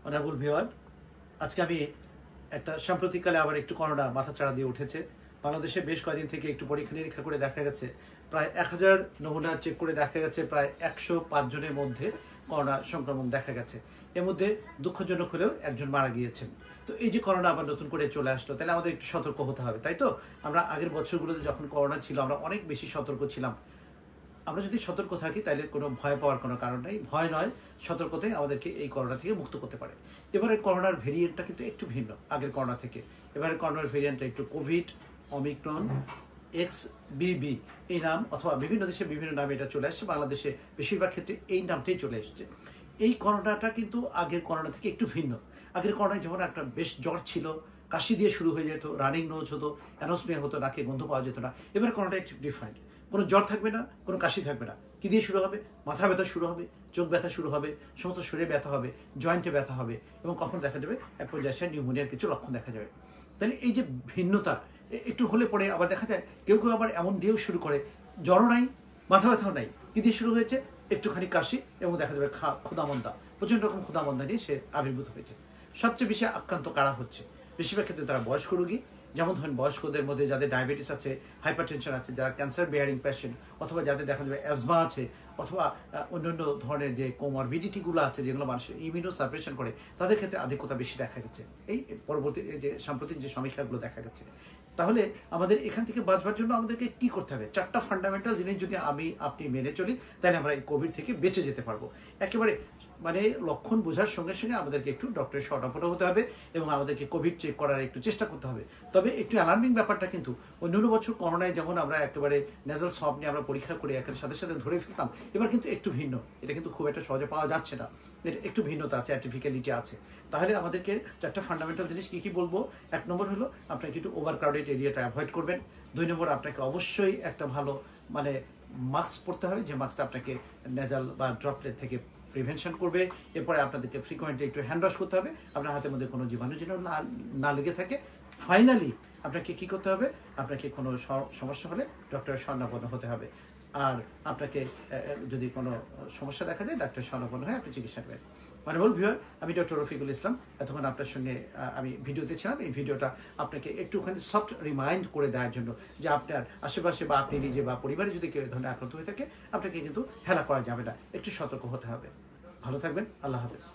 Honourable viewer, আজকে আমি একটা সাম্প্রতিককালে আবার একটু করোনা মাথাচাড়া দিয়ে উঠেছে। বাংলাদেশে বেশ কয়েকদিন থেকে একটু পরীক্ষা নিরীক্ষা করে দেখা গেছে প্রায় 1000 নমুনা চেক করে দেখা গেছে প্রায় 105 জনের মধ্যে করোনা সংক্রমণ দেখা গেছে। এর মধ্যে দুঃখজনক হলেও একজন মারা গিয়েছেন। তো এই যে করোনা আবার নতুন করে চলে আসলো, তাহলে আমাদের একটু সতর্ক হতে হবে, তাই তো? আমরা আগের বছরগুলোতে যখন করোনা ছিল আমরা অনেক বেশি সতর্ক ছিলাম। আমরা যদি সতর্ক থাকি তাহলে কোনো ভয় পাওয়ার কোনো কারণ নেই। ভয় নয়, সতর্কতাই আমাদেরকে এই করোনা থেকে মুক্ত করতে পারে। এবারে করোনার ভেরিয়েন্টটা কিন্তু একটু ভিন্ন আগের করোনা থেকে। এবারে করোনার ভেরিয়েন্টটা একটু কোভিড অমিক্রন XBB এই নাম, অথবা বিভিন্ন দেশে বিভিন্ন নামে এটা চলে আসছে। বাংলাদেশে বেশিরভাগ ক্ষেত্রে এই নামটাই চলে এসছে। এই করোনাটা কিন্তু আগের করোনা থেকে একটু ভিন্ন। আগের করোনায় যেমন একটা বেশ জ্বর ছিল, কাশি দিয়ে শুরু হয়ে যেত, রানিং নোজ হতো, অ্যানোসমিয়া হতো, নাকে গন্ধ পাওয়া যেত না। এবার করোনাটা একটু ডিফারেন্ট। কোনো জ্বর থাকবে না, কোনো কাশি থাকবে না। কী দিয়ে শুরু হবে? মাথা ব্যথা শুরু হবে, চোখ ব্যথা শুরু হবে, সমস্ত শরীরে ব্যথা হবে, জয়েন্টে ব্যথা হবে, এবং কখন দেখা যাবে এক পর্যায়ে নিউমোনিয়ার কিছু লক্ষণ দেখা যাবে। তাহলে এই যে ভিন্নতা একটু হলে পরে আবার দেখা যায় কেউ কেউ আবার এমন দিয়েও শুরু করে, জ্বরও নাই, মাথা ব্যথাও নাই, কী দিয়ে শুরু হয়েছে? একটুখানি কাশি, এবং দেখা যাবে ক্ষুধামন্দা, প্রচণ্ড রকম ক্ষুধামন্দা নিয়ে সে আবির্ভূত হয়েছে। সবচেয়ে বেশি আক্রান্ত কারা হচ্ছে? বেশিরভাগ ক্ষেত্রে তারা বয়স্ক রোগী। যেমন ধরেন বয়স্কদের মধ্যে যাদের ডায়াবেটিস আছে, হাইপারটেনশন আছে, যারা ক্যান্সার বেয়ারিং পেশেন্ট, অথবা যাদের দেখা যাবে অ্যাজমা আছে, অথবা অন্যান্য ধরনের যে কোমরবিডিটিগুলো আছে যেগুলো মানুষের ইমিউনো সাপ্রেশন করে, তাদের ক্ষেত্রে আধিক্যতা বেশি দেখা গেছে এই পরবর্তী যে সাম্প্রতিক যে সমীক্ষাগুলো দেখা গেছে। তাহলে আমাদের এখান থেকে বাঁচবার জন্য আমাদেরকে কি করতে হবে? 4টা ফান্ডামেন্টাল জিনিস যদি আপনি মেনে চলি, তাহলে আমরা এই কোভিড থেকে বেঁচে যেতে পারবো। একেবারে লক্ষণ বোঝার সঙ্গে সঙ্গে আমাদেরকে একটু ডক্টরের শরণাপন্ন হতে হবে, এবং আমাদেরকে কোভিড চেক করার একটু চেষ্টা করতে হবে। তবে একটু অ্যালার্মিং ব্যাপারটা কিন্তু, অন্যান্য বছর করোনায় যেমন আমরা একেবারে নেজাল সব নিয়ে আমরা পরীক্ষা করে একের সাথে সাথে ধরে ফেলতাম, এবার কিন্তু একটু ভিন্ন। এটা কিন্তু খুব একটা সহজে পাওয়া যাচ্ছে না, এটা একটু ভিন্নতা আছে, অ্যার্টিফিক্যালিটি আছে। তাহলে আমাদেরকে 4টা ফান্ডামেন্টাল জিনিস কী কী বলবো? 1 নম্বর হলো আপনাকে একটু ওভার ক্রাউডেড এরিয়াটা অ্যাভয়েড করবেন। 2 নম্বর, আপনাকে অবশ্যই একটা ভালো মাস্ক পরতে হবে, যে মাস্কটা আপনাকে নেজাল বা ড্রপলেট থেকে প্রিভেনশন করবে। এরপরে আপনাদেরকে ফ্রিকোয়েন্টলি একটু হ্যান্ড ওয়াশ করতে হবে, আপনার হাতের মধ্যে কোনো জীবাণু যেন না লেগে থাকে। ফাইনালি আপনাকে কি করতে হবে? আপনাকে কোনো সমস্যা হলে ডক্টরের শরণাপন্ন হতে হবে। আর আপনাকে যদি কোনো সমস্যা দেখা যায়, ডাক্তারের শরণাপন্ন হয়ে আপনি চিকিৎসা নেবেন। অনারেবল ভিউয়ার, আমি ডক্টর রফিকুল ইসলাম। এতক্ষণ আপনার সঙ্গে আমি ভিডিওতে ছিলাম। এই ভিডিওটা আপনাকে একটুখানি সফট রিমাইন্ড করে দেওয়ার জন্য, যে আপনার আশেপাশে বা আপনি নিজে বা পরিবারে যদি কেউ ধরনের আক্রান্ত হয়ে থাকে, আপনাকে কিন্তু হেলা করা যাবে না, একটু সতর্ক হতে হবে। ভালো থাকবেন, আল্লাহ হাফেজ।